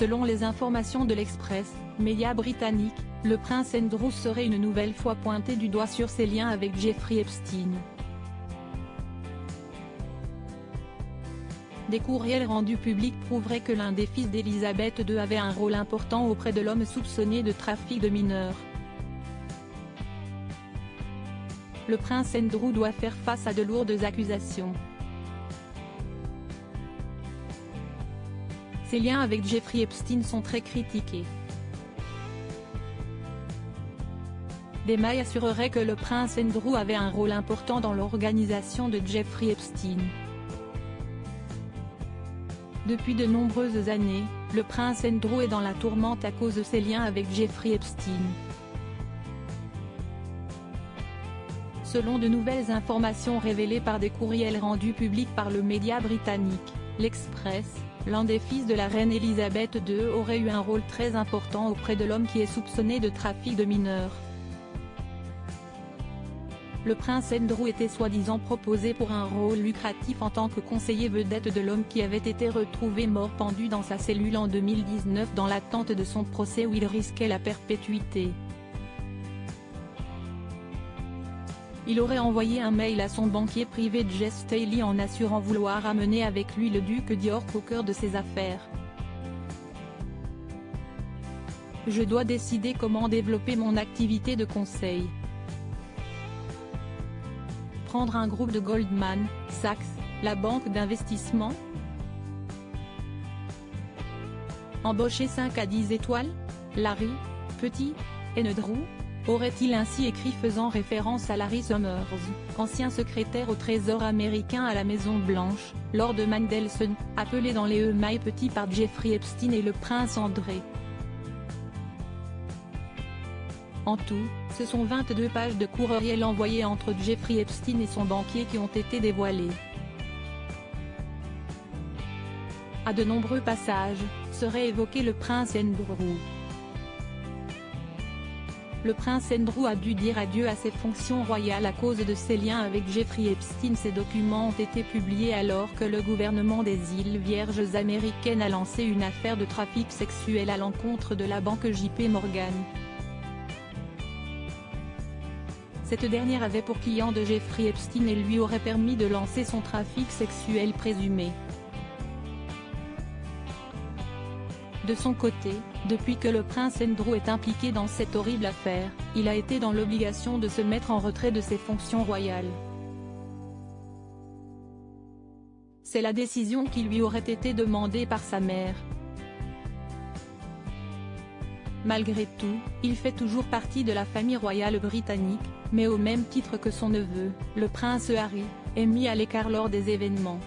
Selon les informations de l'Express, média britannique, le prince Andrew serait une nouvelle fois pointé du doigt sur ses liens avec Jeffrey Epstein. Des courriels rendus publics prouveraient que l'un des fils d'Elisabeth II avait un rôle important auprès de l'homme soupçonné de trafic de mineurs. Le prince Andrew doit faire face à de lourdes accusations. Ses liens avec Jeffrey Epstein sont très critiqués. Des mailles assureraient que le prince Andrew avait un rôle important dans l'organisation de Jeffrey Epstein. Depuis de nombreuses années, le prince Andrew est dans la tourmente à cause de ses liens avec Jeffrey Epstein. Selon de nouvelles informations révélées par des courriels rendus publics par le média britannique, l'Express, l'un des fils de la reine Elisabeth II aurait eu un rôle très important auprès de l'homme qui est soupçonné de trafic de mineurs. Le prince Andrew était soi-disant proposé pour un rôle lucratif en tant que conseiller vedette de l'homme qui avait été retrouvé mort pendu dans sa cellule en 2019 dans l'attente de son procès où il risquait la perpétuité. Il aurait envoyé un mail à son banquier privé Jes Staley en assurant vouloir amener avec lui le duc d'York au cœur de ses affaires. Je dois décider comment développer mon activité de conseil. Prendre un groupe de Goldman Sachs, la banque d'investissement? Embaucher 5 à 10 étoiles? Larry, Petit, Andrew? Aurait-il ainsi écrit faisant référence à Larry Summers, ancien secrétaire au Trésor américain à la Maison-Blanche, Lord Mandelson, appelé dans les emails petits par Jeffrey Epstein et le prince André. En tout, ce sont 22 pages de courriels envoyés entre Jeffrey Epstein et son banquier qui ont été dévoilées. À de nombreux passages, serait évoqué le prince Andrew. Le prince Andrew a dû dire adieu à ses fonctions royales à cause de ses liens avec Jeffrey Epstein. Ces documents ont été publiés alors que le gouvernement des îles Vierges américaines a lancé une affaire de trafic sexuel à l'encontre de la banque JP Morgan. Cette dernière avait pour client de Jeffrey Epstein et lui aurait permis de lancer son trafic sexuel présumé. De son côté, depuis que le prince Andrew est impliqué dans cette horrible affaire, il a été dans l'obligation de se mettre en retrait de ses fonctions royales. C'est la décision qui lui aurait été demandée par sa mère. Malgré tout, il fait toujours partie de la famille royale britannique, mais au même titre que son neveu, le prince Harry, est mis à l'écart lors des événements.